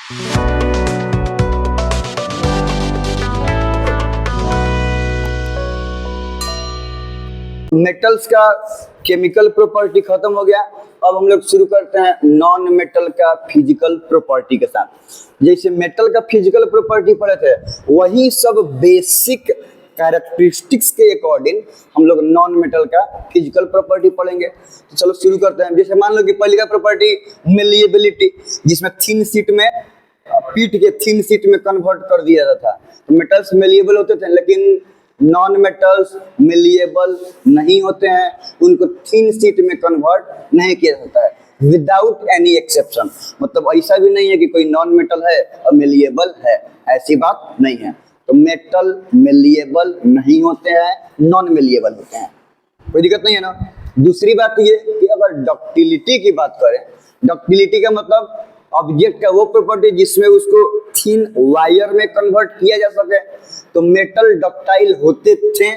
Metals का chemical property खत्म हो गया। अब हम लोग शुरू करते हैं नॉन मेटल का फिजिकल प्रॉपर्टी के साथ। जैसे मेटल का फिजिकल प्रॉपर्टी पढ़े थे, वही सब बेसिक कैरेक्टरिस्टिक्स के अकॉर्डिंग हम लोग नॉन मेटल का फिजिकल प्रॉपर्टी पढ़ेंगे। तो चलो शुरू करते हैं। जैसे मान लो कि पहले का प्रॉपर्टी मेलिएबिलिटी, जिसमें थिन शीट में पीट के थिन शीट में कन्वर्ट कर दिया जाता था। तो मेटल्स मेलिएबल होते थे, लेकिन नॉन मेटल्स मेलिएबल नहीं होते हैं, उनको थिन शीट में कन्वर्ट नहीं किया जाता है विदाउट एनी एक्सेप्शन। मतलब ऐसा भी नहीं है कि कोई नॉन मेटल है और मेलिएबल है, ऐसी बात नहीं है। तो मेटल मेलिएबल नहीं होते हैं, नॉन मेलिएबल होते हैं, कोई दिक्कत नहीं है ना। दूसरी बात ये कि अगर डक्टिलिटी की बात करें, डक्टिलिटी का मतलब ऑब्जेक्ट का वो प्रॉपर्टी जिसमें उसको थिन वायर में कन्वर्ट किया जा सके। तो मेटल डक्टाइल होते थे,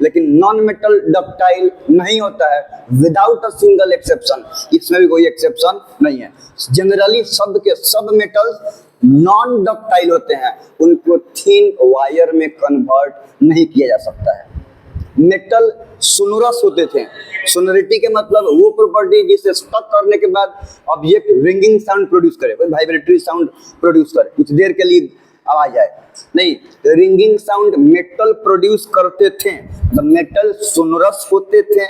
लेकिन नॉन मेटल डक्टाइल नहीं होता है विदाउट अ सिंगल एक्सेप्शन। इसमें भी कोई एक्सेप्शन नहीं है। जनरली सब के सब मेटल्स नॉन डक्टाइल होते हैं, उनको थिन वायर में कन्वर्ट नहीं किया जा सकता है। मेटल सोनोरस होते थे। सोनोरिटी के मतलब वो प्रॉपर्टी जिसे स्टक करने के बाद ऑब्जेक्ट रिंगिंग साउंड प्रोड्यूस करे, कोई वाइब्रेटरी साउंड प्रोड्यूस करे, कुछ देर के लिए आवाज आए। नहीं, रिंगिंग साउंड मेटल प्रोड्यूस करते थे, तो मेटल सोनोरस होते थे,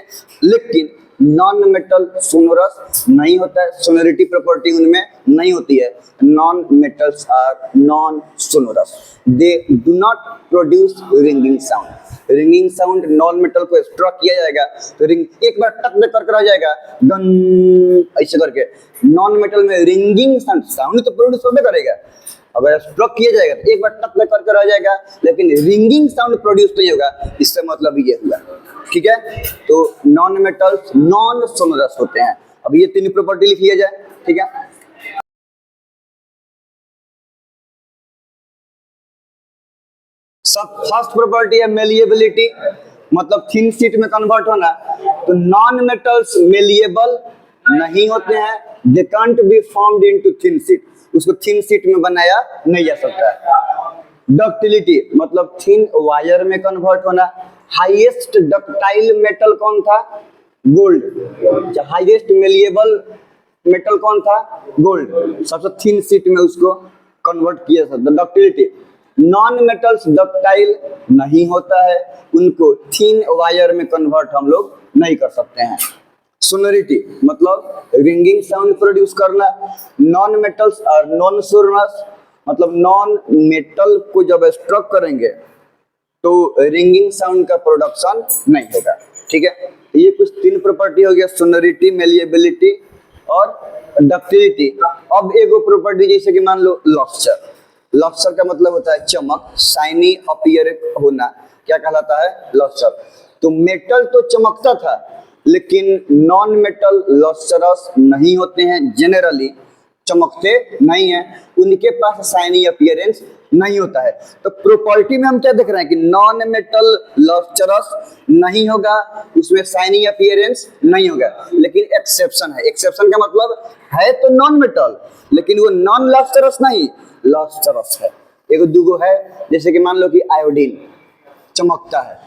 लेकिन नॉन मेटल सोनोरस नहीं होता है। सोनोरिटी प्रॉपर्टी उनमें नहीं होती है। Non metals are non sonorous, they do not produce ringing sound. Ringing sound non metal को स्ट्रक किया जाएगा तो रिंग एक बार टक में करके रह जाएगा, डन ऐसे करके। नॉन मेटल में रिंगिंग साउंड तो प्रोड्यूस होबे करेगा, अगर स्ट्रक किया जाएगा तो एक बार टक में करके रह जाएगा, लेकिन रिंगिंग साउंड प्रोड्यूस नहीं होगा। इससे मतलब ये हुआ, ठीक है। तो नॉन मेटल्स नॉन सोनोरस होते हैं। अब ये तीन प्रॉपर्टी लिख लिया जाए, ठीक है। सब फर्स्ट प्रॉपर्टी है मेलिएबिलिटी, मतलब थिन शीट में कन्वर्ट होना। तो नॉन मेटल्स मेलिएबल नहीं होते हैं, they can't be formed into thin sheet, उसको थिन शीट में बनाया नहीं जा सकता है। डक्टिलिटी मतलब थिन वायर में कन्वर्ट होना। हाईएस्ट डक्टाइल मेटल कौन था? गोल्ड। हाईएस्ट मेलिएबल मेटल कौन था? गोल्ड। सबसे थिन शीट में उसको कन्वर्ट किया जा सकता। डक्टिलिटी नॉन मेटल्स डक्टाइल नहीं होता है, उनको थिन वायर में कन्वर्ट हम लोग नहीं कर सकते हैं। सोनोरिटी मतलब रिंगिंग साउंड प्रोड्यूस करना। नॉन मेटल्स और नॉन सोनोरस मतलब नॉन मेटल को जब स्ट्रक करेंगे तो रिंगिंग साउंड का प्रोडक्शन नहीं होगा, ठीक है। ये कुछ तीन प्रॉपर्टी हो गया, सोनोरिटी, मेलिएबिलिटी और डक्टिलिटी। अब एगो प्रॉपर्टी जैसे कि मान लो लस्टर। लस्टर का मतलब होता है चमक, शाइनी अपीयर होना, क्या कहलाता है? लस्टर। तो मेटल तो चमकता था, लेकिन नॉन मेटल लस्टरस नहीं होते हैं, जनरली चमकते नहीं हैं, उनके पास शाइनी अपीयरेंस नहीं होता है। तो प्रॉपर्टी में हम क्या देख रहे हैं कि नॉन मेटल लस्टरस नहीं होगा, उसमें शाइनी अपीयरेंस नहीं होगा, लेकिन एक्सेप्शन है। एक्सेप्शन का मतलब है तो नॉन मेटल, लेकिन वो नॉन लस्टरस नहीं, लस्टरस है। एक दूगो है, जैसे कि मान लो कि आयोडीन चमकता है,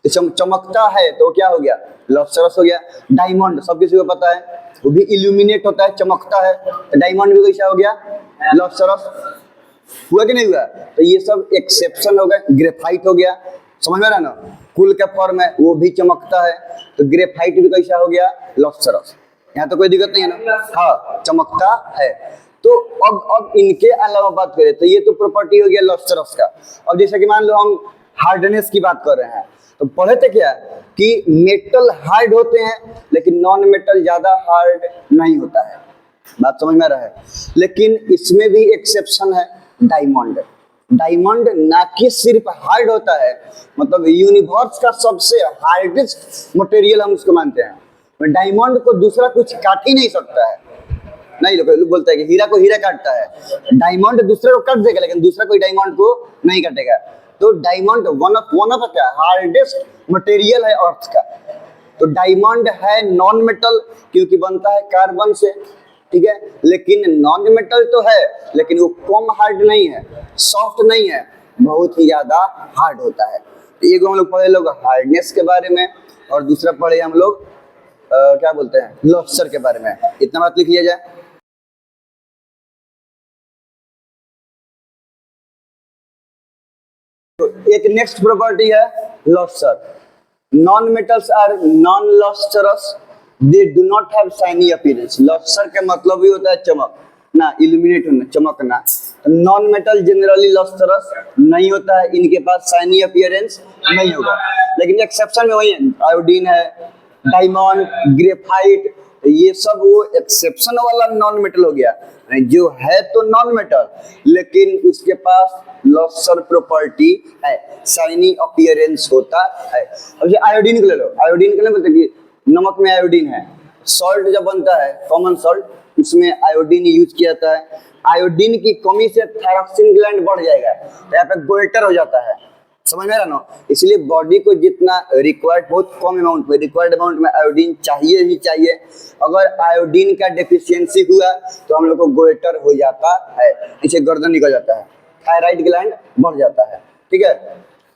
तो चमकता है तो क्या हो गया? लस्टरस हो गया। डायमंड सब किसी को पता है, वो भी इल्यूमिनेट होता है, चमकता है, तो डायमंड भी कैसा हो गया? लस्टरस। हुआ कि नहीं हुआ? तो ये सब एक्सेप्शन हो गए। ग्रेफाइट हो गया, समझ में रहा ना, कुल का फॉर्म है, वो भी चमकता है, तो ग्रेफाइट भी कैसा हो गया? लस्टरस। यहाँ तो कोई दिक्कत नहीं है ना, हाँ चमकता है। तो अब इनके अलावा बात करें तो ये तो प्रॉपर्टी हो गया लस्टरस का। अब जैसे कि मान लो हम हार्डनेस की बात कर रहे हैं, तो पढ़े थे क्या कि मेटल हार्ड होते हैं, लेकिन नॉन मेटल ज्यादा हार्ड नहीं होता है। बात समझ में रहा है। लेकिन इसमें भी एक्सेप्शन है, डायमंड। डायमंड ना कि सिर्फ हार्ड होता है, मतलब यूनिवर्स का सबसे हार्डेस्ट मटेरियल हम उसको मानते हैं। डायमंड को दूसरा कुछ काट ही नहीं सकता है। नहीं, लोग बोलते हैं कि हीरा को हीरा काटता है, डायमंड दूसरे को काट देगा, लेकिन दूसरा कोई डायमंड को नहीं काटेगा। तो डायमंड वन ऑफ क्या हार्डेस्ट मटेरियल है अर्थ का। तो डायमंड है नॉन मेटल, क्योंकि बनता है कार्बन से, ठीक है, लेकिन नॉन मेटल तो है लेकिन वो कम हार्ड नहीं है, सॉफ्ट नहीं है, बहुत ही ज्यादा हार्ड होता है। तो एक हम लोग पढ़े लोग हार्डनेस के बारे में और दूसरा पढ़े हम लोग क्या बोलते हैं लॉस्टर के बारे में। इतना बात लिख लिया जाए। तो एक नेक्स्ट प्रॉपर्टी है lustre. Non metals are non lustrous, they do not have shiny appearance. Lustre का मतलब ही होता है चमक ना, इल्यूमिनेट होना, चमकना। नॉन मेटल जनरली लॉस्टरस नहीं होता है, इनके पास शाइनी अपीयरेंस नहीं होगा, लेकिन एक्सेप्शन में वही है, आयोडीन है, डायमंड, ग्रेफाइट, ये सब वो एक्सेप्शन वाला नॉन मेटल हो गया। जो है तो नॉन मेटल लेकिन उसके पास लॉस्टर प्रॉपर्टी है, शाइनी अपीयरेंस होता है। अब ये आयोडीन को ले लो, आयोडीन के लिए बोलते कि नमक में आयोडीन है, सॉल्ट जब बनता है कॉमन सॉल्ट उसमें आयोडीन यूज किया जाता है। आयोडीन की कमी से थायरॉक्सिन ग्लैंड बढ़ जाएगा, तो यहाँ पे गोइटर हो जाता है, समझ में आ रहा ना। इसलिए बॉडी को जितना रिक्वायर्ड, बहुत कम अमाउंट में, रिक्वायर्ड अमाउंट में आयोडीन चाहिए ही चाहिए। अगर आयोडीन का डेफिशिएंसी हुआ तो हम लोग को गोइटर हो जाता है, इसे गर्दन निकल जाता है, थायराइड ग्लैंड बढ़ जाता है, ठीक है।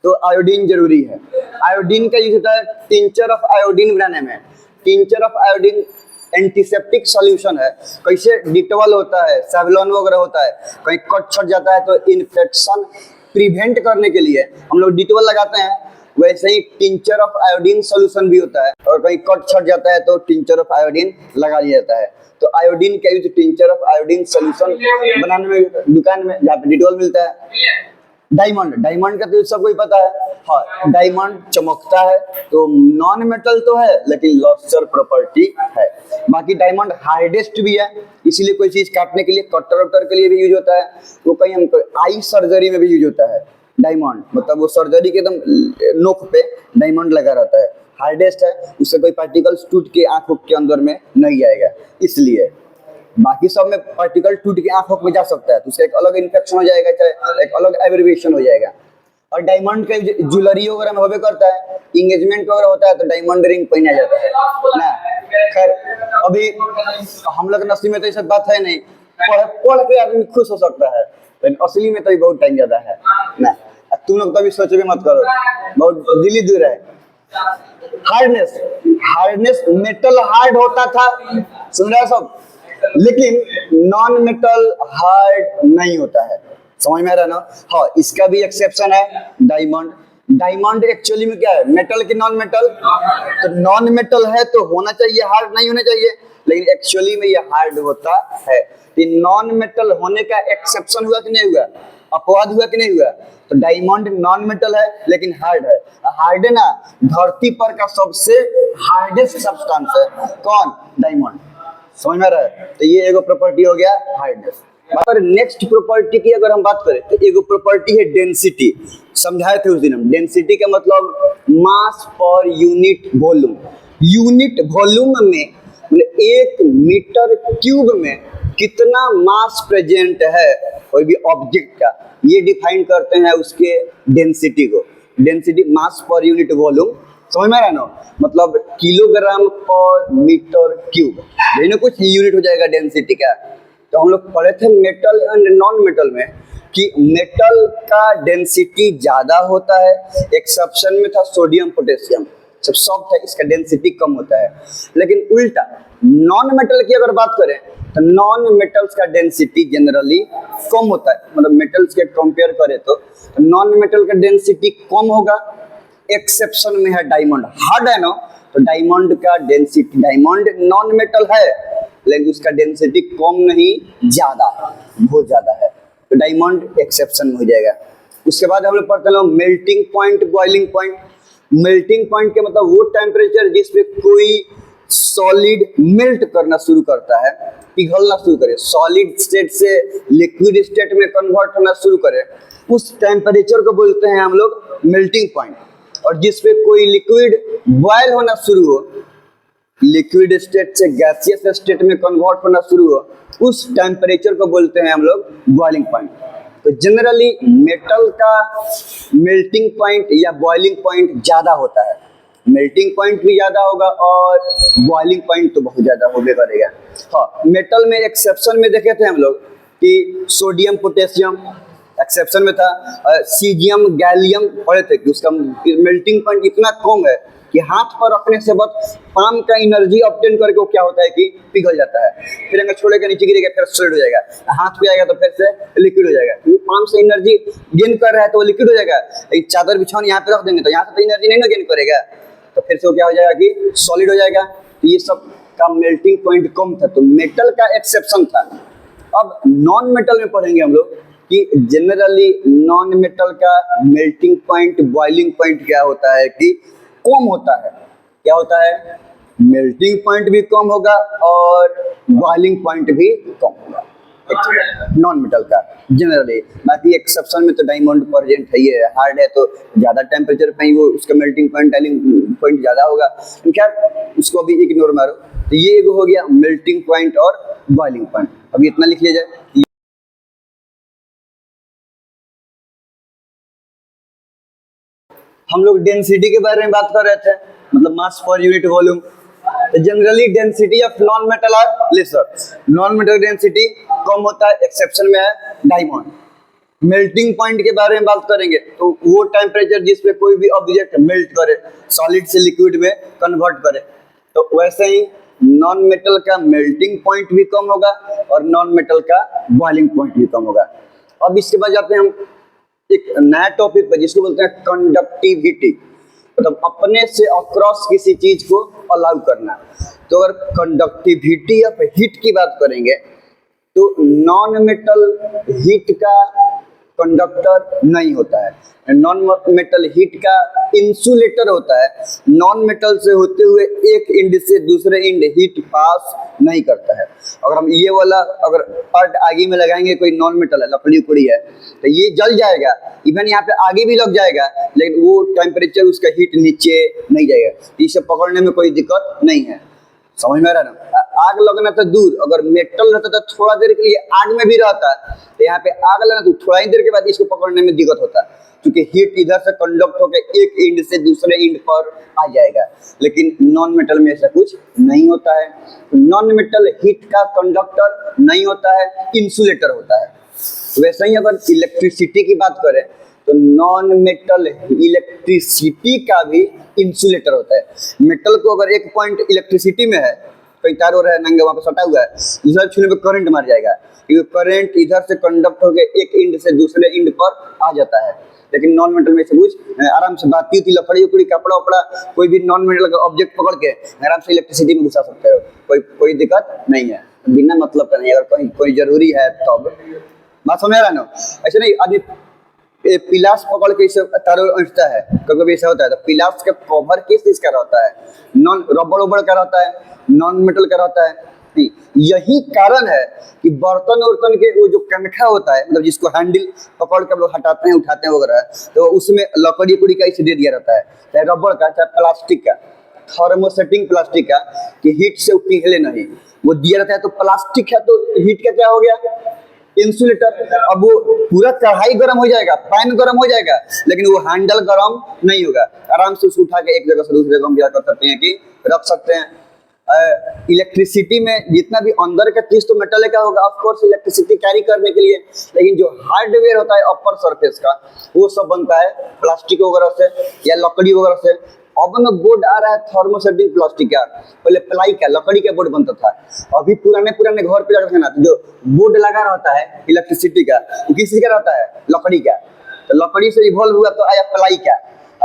तो आयोडीन जरूरी है। आयोडीन का यूज होता है टिंचर ऑफ आयोडीन बनाने में। Tincture of iodine antiseptic solution है। कैसे डिटॉल होता है, सेवलॉन वगैरह होता है, कहीं कट छट जाता है तो इन्फेक्शन प्रिवेंट करने के लिए हम लोग डिटॉल लगाते हैं, वैसे ही टिंचर ऑफ आयोडीन सॉल्यूशन भी होता है, और कहीं कट छट जाता है तो टिंचर ऑफ आयोडीन लगा लिया जाता है। तो आयोडीन का use tincture of iodine solution बनाने में, दुकान में जहाँ पे डिटॉल मिलता है। डायमंड, डायमंड का तो सबको ही पता है, हाँ डायमंड चमकता है, तो नॉन मेटल तो है लेकिन लॉस्टर प्रॉपर्टी है। बाकी डायमंड हार्डेस्ट भी है, इसीलिए कोई चीज काटने के लिए, कटर वटर के लिए भी यूज होता है। वो कहीं हमको आई सर्जरी में भी यूज होता है डायमंड, मतलब वो सर्जरी के एकदम नोक पे डायमंड लगा रहता है, हार्डेस्ट है, उससे कोई पार्टिकल्स टूट के आंखों के अंदर में नहीं जाएगा इसलिए। बाकी सब में पार्टिकल टूट के आंखों में जा सकता है तो उसका एक अलग इन्फेक्शन हो जाएगा, चाहे एक अलग एब्रिविएशन हो जाएगा। और डायमंड का ज्वेलरी वगैरह में होबे करता है, इंगेजमेंट वगैरह होता है तो डायमंड रिंग पहना जाता है ना। खैर अभी हम लोग नसीब में तो ये सब बात है नहीं, पढ़ के आदमी खुश हो सकता है, लेकिन असली में तो बहुत टाइम ज्यादा है ना। तुम लोग कभी सोच भी मत करो, बहुत दिल्ली दूर है। हार्डनेस, हार्डनेस मेटल हार्ड होता था, सुन रहा सब, लेकिन नॉन मेटल हार्ड नहीं होता है, समझ में आ रहा है ना। हाँ इसका भी एक्सेप्शन है, डायमंड। डायमंड एक्चुअली में क्या है, मेटल की नॉन मेटल, तो नॉन मेटल है तो होना चाहिए, हार्ड नहीं होना चाहिए, लेकिन एक्चुअली में ये हार्ड होता है। तो नॉन मेटल होने का एक्सेप्शन हुआ कि नहीं हुआ, अपवाद हुआ कि नहीं हुआ। तो डायमंड नॉन मेटल है लेकिन हार्ड है। हार्ड है ना, धरती पर का सबसे हार्डेस्ट सब्सटेंस है कौन, डायमंड, समझ में आ रहा है। तो ये एगो प्रॉपर्टी हो गया हार्डनेस। और नेक्स्ट प्रॉपर्टी की अगर हम बात करें तो एगो प्रॉपर्टी है डेंसिटी, समझाए थे उस दिन हम। डेंसिटी का मतलब mass per unit volume. Unit volume में मतलब 1 मीटर क्यूब में कितना मास प्रेजेंट है कोई भी ऑब्जेक्ट का, ये डिफाइन करते हैं उसके डेंसिटी को। Density mass per unit volume, समझ में आ रहा है ना, मतलब किलोग्राम पर मीटर क्यूब, यही कुछ यूनिट हो जाएगा डेंसिटी का। तो हम लोग पढ़े थे मेटल एंड नॉन मेटल में कि मेटल का डेंसिटी ज्यादा होता है, एक्सेप्शन में था सोडियम पोटेशियम, सब सॉफ्ट है, इसका डेंसिटी कम होता है। लेकिन उल्टा नॉन मेटल की अगर बात करें तो नॉन मेटल्स का डेंसिटी जनरली कम होता है, मतलब मेटल्स के कंपेयर करें तो नॉन मेटल का डेंसिटी कम होगा। एक्सेप्शन में है डायमंड, हार्ड है ना, तो डायमंड का डेंसिटी, डायमंड नॉन मेटल है लेकिन उसका डेंसिटी कम नहीं ज्यादा, बहुत ज्यादा है, तो डायमंड एक्सेप्शन में हो जाएगा। उसके बाद हम लोग पढ़ते हैं melting point, boiling point. Melting point के मतलब वो टेम्परेचर जिसपे कोई सॉलिड मेल्ट करना शुरू करता है, पिघलना शुरू करे, सॉलिड स्टेट से लिक्विड स्टेट में कन्वर्ट होना शुरू करे, उस टेम्परेचर को बोलते हैं हम लोग मेल्टिंग पॉइंट। और जिसपे कोई लिक्विड बॉयल होना शुरू हो, लिक्विड स्टेट से गैसियस स्टेट में कन्वर्ट होना शुरू हो, उस टेम्परेचर को बोलते हैं हम लोग बॉइलिंग पॉइंट। तो जनरली मेटल का मेल्टिंग पॉइंट या बॉइलिंग पॉइंट ज्यादा होता है, मेल्टिंग पॉइंट भी ज्यादा होगा और बॉइलिंग पॉइंट तो बहुत ज्यादा होबे करेगा। हाँ, मेटल में एक्सेप्शन में देखे थे हम लोग कि सोडियम पोटेशियम एक्सेप्शन में था, सीजियम गैलियम पढ़े थे कि उसका मेल्टिंग पॉइंट इतना कम है कि हाथ पर रखने से बस पाम का एनर्जी ऑब्टेन करके वो क्या होता है कि पिघल जाता है, फिर अगर छोड़ेगा नीचे गिरेगा फिर सॉलिड हो जाएगा, हाथ पे आएगा तो फिर से लिक्विड हो जाएगा। क्योंकि पाम से एनर्जी गेन कर रहा है तो वो लिक्विड हो जाएगा। एक चादर बिछावन यहाँ पे रख देंगे तो यहाँ से तो एनर्जी नहीं ना गेन करेगा, तो फिर से वो क्या हो जाएगा कि सॉलिड हो जाएगा। तो ये सब का मेल्टिंग पॉइंट कम था, तो मेटल का एक्सेप्शन था। अब नॉन मेटल में पढ़ेंगे हम लोग कि जनरली नॉन मेटल का मेल्टिंग पॉइंट बॉइलिंग पॉइंट क्या होता है कि कम होता है। क्या होता है? मेल्टिंग पॉइंट भी कम होगा और बॉइलिंग पॉइंट भी कम होगा नॉन मेटल का जनरली। बाकी एक्सेप्शन में तो डायमंड प्रेजेंट है, ये हार्ड है तो ज़्यादा टेम्परेचर पे ही वो उसका मेल्टिंग पॉइंट डाइलिंग पॉइंट ज़्यादा होगा। खैर उसको भी इग्नोर मारो। तो ये एक हो गया मेल्टिंग पॉइंट और बॉइलिंग पॉइंट। अभी इतना लिख लिया जाए। हम लोग डेंसिटी के बारे में बात कर रहे थे, मतलब mass per unit volume. Generally density of non metal are lesser, non metal density कम होता है, एक्सेप्शन में है डायमंड। मेल्टिंग पॉइंट के बारे में बात करेंगे तो वो टेम्परेचर जिसपे कोई भी ऑब्जेक्ट मेल्ट करे, सॉलिड से लिक्विड में कन्वर्ट करे। तो वैसे ही नॉन मेटल का मेल्टिंग पॉइंट भी कम होगा और नॉन मेटल का बॉइलिंग पॉइंट भी कम होगा। अब इसके बाद जाते हैं हम एक नया टॉपिक पर जिसको बोलते हैं कंडक्टिविटी, मतलब अपने से अक्रॉस किसी चीज को अलाउ करना। तो अगर कंडक्टिविटी ऑफ हीट की बात करेंगे तो नॉन मेटल हीट का कंडक्टर नहीं होता है, नॉन मेटल हीट का इंसुलेटर होता है। नॉन मेटल से होते हुए एक एंड से दूसरे एंड हीट पास नहीं करता है। अगर हम ये वाला अगर पार्ट आगे में लगाएंगे, कोई नॉन मेटल है, लकड़ी उकड़ी है, तो ये जल जाएगा, इवन यहाँ पे आगे भी लग जाएगा, लेकिन वो टेम्परेचर उसका हीट नीचे नहीं जाएगा, इसे पकड़ने में कोई दिक्कत नहीं है। समझ में आ रहा है ना? आग लगना तो दूर, अगर मेटल रहता तो थोड़ा देर के लिए आग में भी रहता है, तो यहाँ पे आग लगना तो थोड़ा ही देर के बाद इसको पकड़ने में दिक्कत होता है, क्योंकि हीट इधर से कंडक्ट होकर एक एंड से दूसरे एंड पर आ जाएगा। लेकिन नॉन मेटल में ऐसा कुछ नहीं होता है। नॉन मेटल हीट का कंडक्टर नहीं होता है, इंसुलेटर होता है। वैसे ही अगर इलेक्ट्रिसिटी की बात करें तो नॉन मेटल इलेक्ट्रिसिटी का भी इंसुलेटर होता है। मेटल को अगर एक पॉइंट इलेक्ट्रिसिटी में है, कहीं तार हो रहा है नंगे वहां पर सटा हुआ है, दूसरा छूने पे करंट मार जाएगा, क्योंकि करंट इधर से कंडक्ट होकर एक एंड से दूसरे एंड पर आ जाता है। लेकिन नॉन मेटल में से कुछ आराम से बात की लकड़ी उकड़ी कपड़ा उपड़ा कोई भी नॉन मेटल का ऑब्जेक्ट पकड़ के आराम से इलेक्ट्रिसिटी में घुसा सकते हो, कोई दिक्कत नहीं है, बिना मतलब का नहीं। अगर कहीं कोई जरूरी है तब बात समझ रहा है ना? ऐसे नहीं आदमी पिलास पकड़ के इसे तारों अटता है, कभी कभी ऐसा होता है। तो पिलास का कवर किस चीज का रहता है? नॉन रबड़ उबड़ का रहता है, नॉन मेटल का रहता है। यही कारण है कि बर्तन उर्तन के वो जो कनखा होता है, मतलब जिसको हैंडल पकड़ के लोग हटाते हैं उठाते हैं वगैरह, तो उसमें लकड़ी उकड़ी का इसे दे दिया रहता है, चाहे रबड़ का चाहे प्लास्टिक का, थर्मोसेटिंग प्लास्टिक का, कि हीट से पिघले नहीं, वो दिया रहता है। तो प्लास्टिक है तो हीट का क्या हो गया? इंसुलेटर। अब वो पूरा कढ़ाई गर्म हो जाएगा, पैन गर्म हो जाएगा, लेकिन वो हैंडल गर्म नहीं होगा। आराम से उसको उठा के एक जगह से दूसरी जगह हम क्या कर सकते हैं कि रख सकते हैं। इलेक्ट्रिसिटी में जितना भी अंदर का चीज तो मेटल का होगा ऑफ कोर्स इलेक्ट्रिसिटी कैरी करने के लिए, लेकिन जो हार्डवेयर होता है अपर सरफेस का वो सब बनता है प्लास्टिक वगैरह से या लकड़ी वगैरह से। अब में बोर्ड आ रहा है थर्मोसेटिंग प्लास्टिक का, पहले प्लाई का लकड़ी का बोर्ड बनता था। अभी पुराने पुराने घर पे जाकर ना जो बोर्ड लगा रहता है इलेक्ट्रिसिटी का, वो किस चीज का रहता है? लकड़ी का। तो लकड़ी से इवॉल्व हुआ तो आया प्लाई का,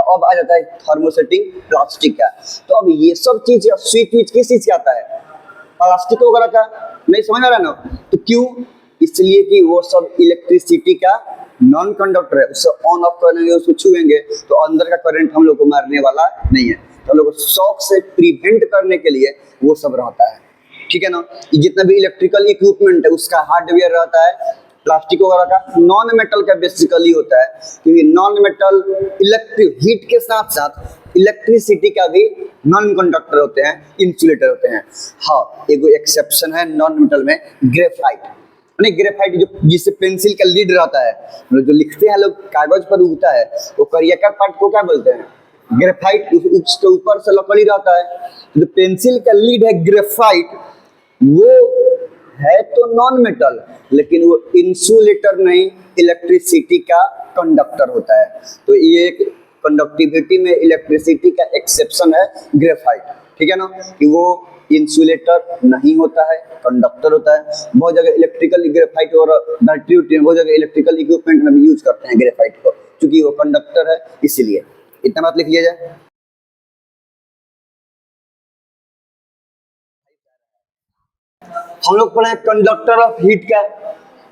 अब आ जाता है थर्मोसेटिंग प्लास्टिक का। तो अब ये सब चीज स्विच विच किस चीज का आता है? प्लास्टिक वगैरह का। नहीं समझ आ रहा ना? तो क्यों? इसलिए कि वो सब इलेक्ट्रिसिटी का नॉन कंडक्टर है, उससे ऑन ऑफ करेंगे, उसको छुएंगे तो अंदर का करंट हम लोग को मारने वाला नहीं है। तो हम लोग को शॉक से प्रिवेंट करने के लिए वो सब रहता है, ठीक है ना? जितना भी इलेक्ट्रिकल इक्विपमेंट है उसका हार्डवेयर रहता है प्लास्टिक वगैरह का, नॉन मेटल का बेसिकली होता है, क्योंकि नॉन मेटल इलेक्ट्रिक हीट के साथ साथ इलेक्ट्रिसिटी का भी नॉन कंडक्टर होते हैं, इंसुलेटर होते हैं। हाँ, एक एक्सेप्शन है नॉन मेटल में, ग्रेफाइट। नहीं, ग्रेफाइट जो जिससे पेंसिल का लीड रहता है, जो लिखते हैं लोग कागज पर उगता है, वो करिया का पार्ट को क्या बोलते हैं? ग्रेफाइट उसके ऊपर से लकड़ी रहता है। जो पेंसिल का लीड है ग्रेफाइट, वो है तो नॉन मेटल, लेकिन वो इंसुलेटर नहीं, इलेक्ट्रिसिटी का कंडक्टर होता है। तो ये एक कंडक्टिविटी में इलेक्ट्रिसिटी का एक्सेप्शन है ग्रेफाइट, ठीक है ना, कि वो इंसुलेटर नहीं होता है, कंडक्टर होता है। बहुत जगह इलेक्ट्रिकल ग्रेफाइट और बैटरी बहुत जगह इलेक्ट्रिकल इक्विपमेंट में भी यूज करते हैं ग्रेफाइट को, क्योंकि वो कंडक्टर है इसीलिए। इतना बात लिख लिया जाए। हम लोग पढ़े कंडक्टर ऑफ हीट का,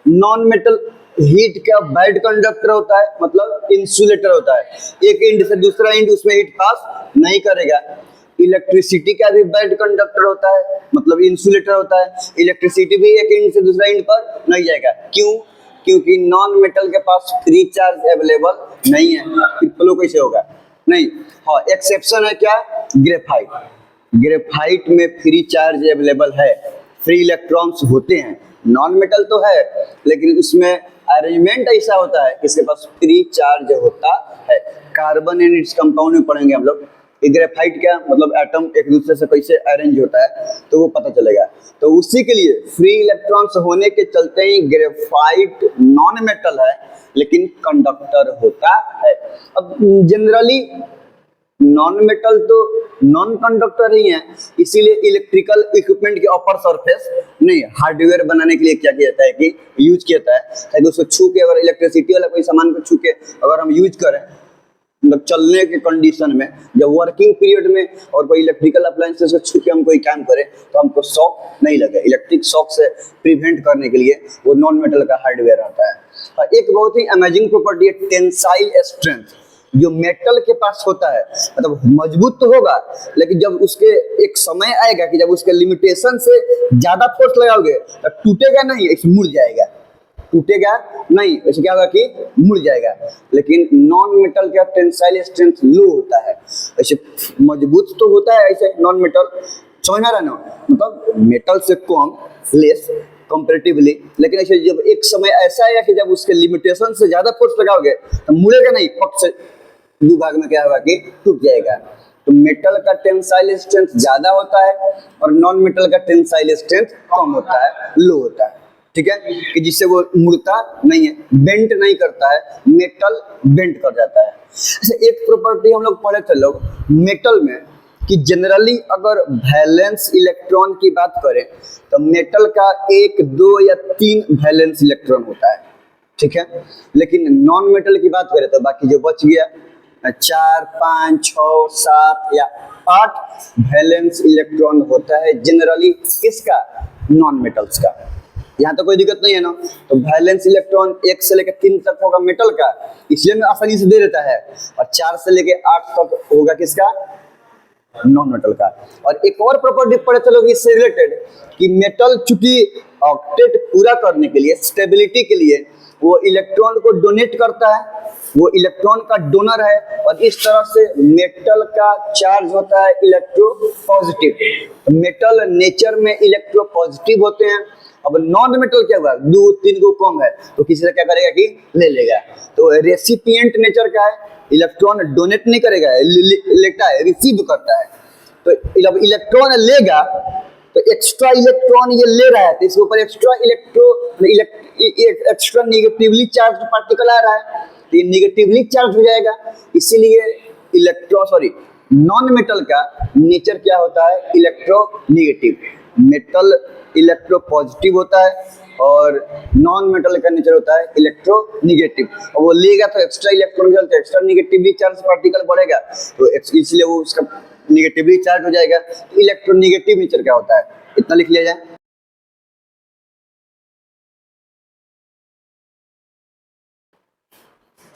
नॉन मेटल हीट का बैड कंडक्टर होता है, मतलब इंसुलेटर होता है, एक एंड से दूसरा एंड उसमें हीट पास नहीं करेगा। इलेक्ट्रिसिटी का भी बैड कंडक्टर होता है, मतलब इंसुलेटर होता है, इलेक्ट्रिसिटी भी एक एंड से दूसरा एंड पर नहीं जाएगा। क्यों? क्योंकि नॉन मेटल के पास फ्री चार्ज अवेलेबल नहीं है, फिर फ्लो कैसे होगा? नहीं। हाँ, एक्सेप्शन है क्या? ग्रेफाइट। ग्रेफाइट में फ्री चार्ज अवेलेबल है, फ्री इलेक्ट्रॉन्स होते हैं। नॉन मेटल तो है, लेकिन उसमें अरेंजमेंट ऐसा होता है कि इसके पास फ्री चार्ज होता है। कार्बन एंड इट्स कंपाउंड में पढ़ेंगे हम लोग, ग्रेफाइट क्या मतलब एटम एक दूसरे से कैसे अरेंज होता है, तो वो पता चलेगा। तो उसी के लिए फ्री इलेक्ट्रॉन्स होने के चलते ही ग्रेफाइट नॉन मेटल है, लेकिन कंडक्टर होता है। अब जनरली नॉन मेटल तो नॉन कंडक्टर ही है, इसीलिए इलेक्ट्रिकल इक्विपमेंट के अपर सरफेस नहीं, हार्डवेयर बनाने के लिए क्या किया जाता है कि यूज किया जाता है, ताकि उसको छू के, अगर इलेक्ट्रिसिटी वाला कोई सामान को छू के अगर हम यूज करें, मतलब चलने के कंडीशन में, जब वर्किंग पीरियड में और कोई इलेक्ट्रिकल अप्लायंसेस को छू के हम कोई काम करें तो हमको शॉक नहीं लगे। इलेक्ट्रिक शॉक से प्रिवेंट करने के लिए वो नॉन मेटल का हार्डवेयर आता है। एक बहुत ही अमेजिंग प्रॉपर्टी है टेंसाइल स्ट्रेंथ, जो मेटल के पास होता है। मतलब मजबूत तो होगा, लेकिन जब उसके एक समय आएगा कि जब उसके लिमिटेशन से ज्यादा फोर्स लगाओगे तो टूटेगा नहीं, ऐसे मुड़ जाएगा। टूटेगा नहीं, ऐसे क्या होगा कि मुड़ जाएगा। लेकिन नॉन मेटल का टेंसाइल स्ट्रेंथ लो होता है, ऐसे मजबूत तो होता है ऐसे नॉन मेटल, समझ में आ रहा है ना, मतलब मेटल से कम, लेस कंपैरेटिवली, लेकिन ऐसे जब एक समय ऐसा आएगा कि जब उसके लिमिटेशन से ज्यादा फोर्स लगाओगे तो मुड़ेगा नहीं, पट से दो भाग में क्या होगा कि टूट जाएगा। तो मेटल का टेंसाइल स्ट्रेंथ ज्यादा होता है और नॉन मेटल का टेंसाइल स्ट्रेंथ कम होता है, लो होता है, ठीक है, कि जिससे वो मुड़ता नहीं है, बेंट नहीं करता है, मेटल बेंट कर जाता है। अच्छा, एक प्रॉपर्टी हम लोग पढ़े थे लोग मेटल में, कि जनरली अगर वैलेंस इलेक्ट्रॉन की बात करें तो मेटल का 1, 2 या 3 वैलेंस इलेक्ट्रॉन होता है, ठीक है। लेकिन नॉन मेटल की बात करें तो बाकी जो बच गया 4, 5, 6, 7 या 8 वैलेंस इलेक्ट्रॉन होता है जनरली, किसका? नॉन मेटल्स का। यहाँ तो कोई दिक्कत नहीं है ना। तो वैलेंस इलेक्ट्रॉन 1 से लेकर 3 तक होगा मेटल का, इसलिए मैं आसानी से दे देता है, और 4 से लेकर 8 तक होगा किसका? नॉन मेटल का। और एक और प्रॉपर्टी पढ़े थे लोग इससे रिलेटेड, कि मेटल चूंकि ऑक्टेट पूरा करने के लिए, स्टेबिलिटी के लिए वो इलेक्ट्रॉन को डोनेट करता है, वो इलेक्ट्रॉन का डोनर है, और इस तरह से मेटल का चार्ज होता है इलेक्ट्रो पॉजिटिव। मेटल नेचर में इलेक्ट्रो पॉजिटिव होते हैं। अब नॉन मेटल क्या हुआ? 2, 3 को कम है तो किसी से क्या करेगा कि ले लेगा। तो रेसिपिएंट नेचर का है, इलेक्ट्रॉन डोनेट नहीं करेगा, लेता है, रिसीव करता है। तो जब इलेक्ट्रॉन लेगा तो एक्स्ट्रा इलेक्ट्रॉन ये ले रहा है, तो इसके ऊपर एक्स्ट्रा निगेटिवली चार्ज पार्टिकल आ रहा है, तो ये निगेटिवली चार्ज हो जाएगा। इसीलिए नॉन मेटल का नेचर क्या होता है? इलेक्ट्रोनिगेटिव। मेटल इलेक्ट्रो पॉजिटिव होता है और नॉन मेटल का नेचर होता है इलेक्ट्रोनिगेटिव। और वो लेगा तो एक्स्ट्रा इलेक्ट्रॉन, तो एक्स्ट्रा निगेटिवली चार्ज पार्टिकल बढ़ेगा, तो इसलिए वो उसका निगेटिवली चार्ज हो जाएगा। तो इलेक्ट्रोनिगेटिव नेचर क्या होता है, इतना लिख लिया जाए।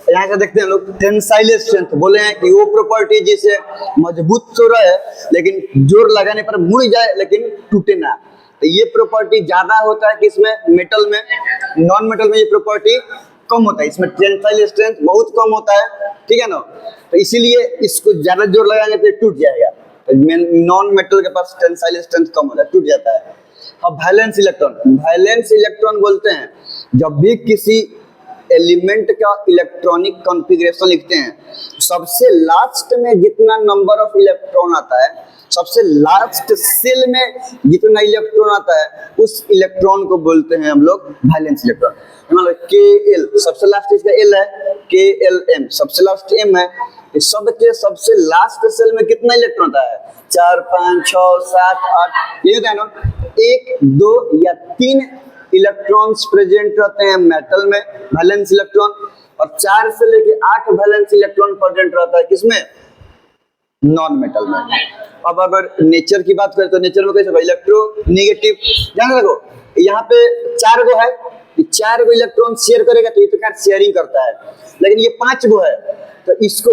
यहाँ से देखते हैं लोग टेंसाइल स्ट्रेंथ, बोले हैं कि वो प्रॉपर्टी जिसे मजबूत तो रहे लेकिन जोर लगाने पर मुड़ जाए लेकिन टूटे ना। तो ये प्रॉपर्टी ज्यादा होता है किसमें? मेटल में। नॉन मेटल में ये प्रॉपर्टी कम होता है, इसमें टेंसाइल स्ट्रेंथ बहुत कम होता है, ठीक है ना। तो इसीलिए इसको ज्यादा जोर लगाएंगे तो टूट जाएगा। तो नॉन मेटल के पास टेंसाइल स्ट्रेंथ कम होता है, टूट जाता है। अब वैलेंस इलेक्ट्रॉन बोलते हैं जब भी किसी एलिमेंट का इलेक्ट्रॉनिक कॉन्फ़िगरेशन लिखते हैं, सबसे लास्ट में जितना नंबर ऑफ इलेक्ट्रॉन आता है, सबसे लास्ट सेल में जितना इलेक्ट्रॉन आता है, उस इलेक्ट्रॉन को बोलते हैं हम लोग वैलेंस इलेक्ट्रॉन। मान लो KL, सबसे लास्ट इसका L है, KLM सबसे लास्ट M है। इस सबसे लास्ट सेल में कितना इलेक्ट्रॉन आता है? 4, 5, 6, 7, 8, ये होता है ना, 1, 2 या 3 इलेक्ट्रॉन्स प्रेजेंट रहते हैं मेटल में, वैलेंस इलेक्ट्रॉन, और 4 से लेके 8 वैलेंस इलेक्ट्रॉन प्रेजेंट रहता है किसमें? नॉन मेटल में। अब अगर नेचर की बात करें तो नेचर में कैसे? इलेक्ट्रोनेगेटिव, ध्यान रखो यहाँ पे 4 गो है, 4 गो इलेक्ट्रॉन शेयर करेगा तो ये तो क्या शेयरिंग करता है, लेकिन ये 5 गो है तो इसको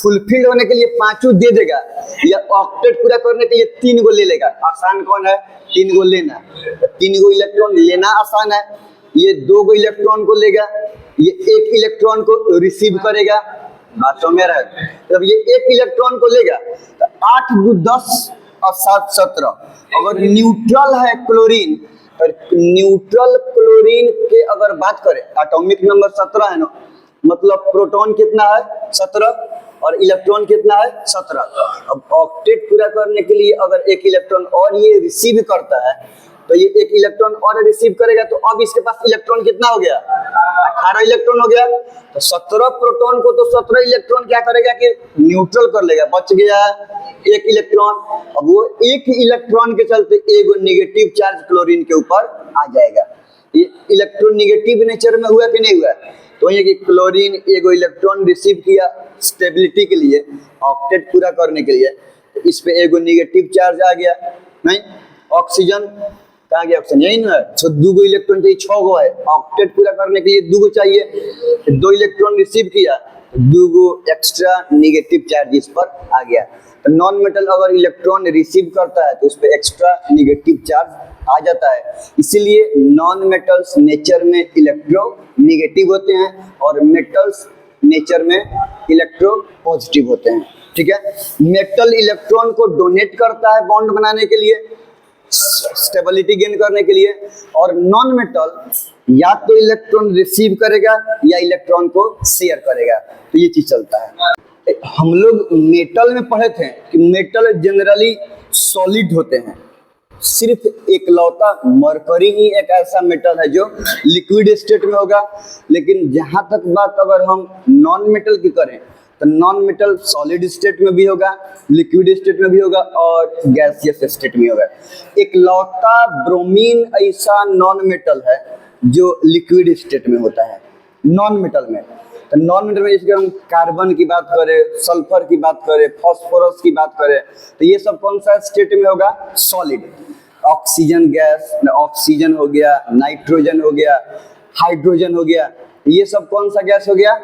फुलफिल होने के लिए 5 दे देगा, या ऑक्टेट पूरा करने के लिए 3 गो ले लेगा। आसान कौन है? 3 गो लेना। 3 गो इलेक्ट्रॉन लेना आसान है। ये 2 गो इलेक्ट्रॉन को लेगा, ये 1 इलेक्ट्रॉन को रिसीव करेगा, बात तो मेरा है। जब ये 1 इलेक्ट्रॉन को लेगा तो 8 2 10 और 7 17। अगर न्यूट्रल है क्लोरीन, तो न्यूट्रल क्लोरीन के अगर बात करें, एटॉमिक नंबर 17 है ना, मतलब प्रोटॉन कितना है? 17 और इलेक्ट्रॉन कितना है? 17। अब ऑक्टेट पूरा करने के लिए अगर 1 इलेक्ट्रॉन और ये रिसीव करता है तो ये 1 इलेक्ट्रॉन और रिसीव करेगा, तो अब इसके पास इलेक्ट्रॉन कितना हो गया? 18 इलेक्ट्रॉन हो गया। तो 17 प्रोटॉन को तो 17 इलेक्ट्रॉन क्या करेगा कि न्यूट्रल कर लेगा, बच गया 1 इलेक्ट्रॉन। अब वो 1 इलेक्ट्रॉन के चलते एक नेगेटिव चार्ज क्लोरीन के ऊपर आ जाएगा। ये इलेक्ट्रोनेगेटिव नेचर में हुआ कि नहीं हुआ? तो ये कि क्लोरीन 1 इलेक्ट्रॉन रिसीव किया स्टेबिलिटी के लिए, ऑक्टेट पूरा करने के लिए, तो इस पे 1 नेगेटिव चार्ज आ गया। नहीं, ऑक्सीजन कहाँ गया? ऑक्सीजन यही ना है, तो 2 गो इलेक्ट्रॉन चाहिए, 6 गो है, ऑक्टेट पूरा करने के लिए 2 गो चाहिए, 2 इलेक्ट्रॉन रिसीव किया, 2 गो एक्स्ट्रा नेगेटिव चार्ज इस पर आ गया। तो नॉन मेटल अगर इलेक्ट्रॉन रिसीव करता है तो उस पर एक्स्ट्रा नेगेटिव चार्ज आ जाता है। इसीलिए नॉन मेटल्स नेचर में इलेक्ट्रो नेगेटिव होते हैं और मेटल्स नेचर में इलेक्ट्रो पॉजिटिव होते हैं। ठीक है, मेटल इलेक्ट्रॉन को डोनेट करता है बॉन्ड बनाने के लिए, स्टेबिलिटी गेन करने के लिए, और नॉन मेटल या तो इलेक्ट्रॉन रिसीव करेगा या इलेक्ट्रॉन को शेयर करेगा। तो ये चीज चलता है। हम लोग मेटल में पढ़े थे कि मेटल जनरली सॉलिड होते हैं, सिर्फ एकलौता मरकरी ही एक ऐसा मेटल है जो लिक्विड स्टेट में होगा। लेकिन जहां तक बात अगर हम नॉन मेटल की करें तो नॉन मेटल सॉलिड स्टेट में भी होगा, लिक्विड स्टेट में भी होगा और गैसियस स्टेट में होगा। एकलौता ब्रोमीन ऐसा नॉन मेटल है जो लिक्विड स्टेट में होता है नॉन मेटल में। तो नॉन मेटल में जैसे हम कार्बन की बात करें, सल्फर की बात करें, फास्फोरस की बात करें, तो ये सब कौन सा स्टेट में होगा? सॉलिड। ऑक्सीजन गैस, ऑक्सीजन हो गया, नाइट्रोजन हो गया, हाइड्रोजन हो गया, ये सब कौन सा गैस हो गया?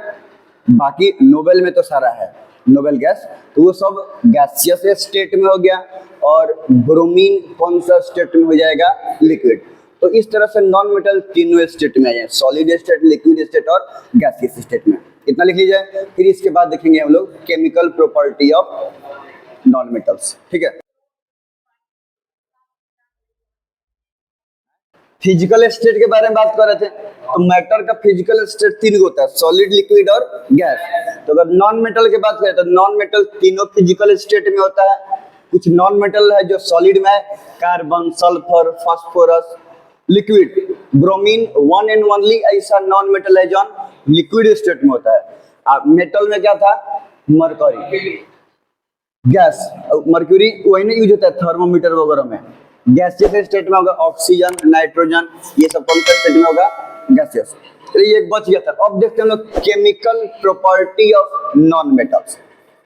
बाकी नोबेल में तो सारा है नोबेल गैस, तो वो सब गैसियस स्टेट में हो गया। और ब्रोमीन कौन सा स्टेट में हो जाएगा? लिक्विड। तो इस तरह से नॉन मेटल तीनों स्टेट में आ जाए, सॉलिड स्टेट, लिक्विड स्टेट और गैसियस स्टेट में। इतना लिख लीजिए। फिर इसके बाद देखेंगे हम लोग chemical property of non metals. ठीक है, फिजिकल स्टेट के बारे में बात कर रहे थे। तो मैटर का फिजिकल स्टेट 3 होता है, सॉलिड, लिक्विड और गैस। तो अगर नॉन मेटल की बात करें तो नॉन मेटल तीनों फिजिकल स्टेट में होता है। कुछ नॉन मेटल है जो सॉलिड में है, carbon, sulphur, phosphorus. Liquid, bromine one and only ऐसा नॉन मेटल है जो लिक्विड स्टेट में होता है। मेटल में क्या था? मरकरी। गैस, मर्क्यूरी वही ना यूज होता है थर्मोमीटर वगैरह में। गैसियस स्टेट में होगा ऑक्सीजन, नाइट्रोजन, ये सब कौन सा स्टेट में होगा? गैसियस। तो ये एक बच गया था। अब देखते हैं हम लोग chemical property of non metals.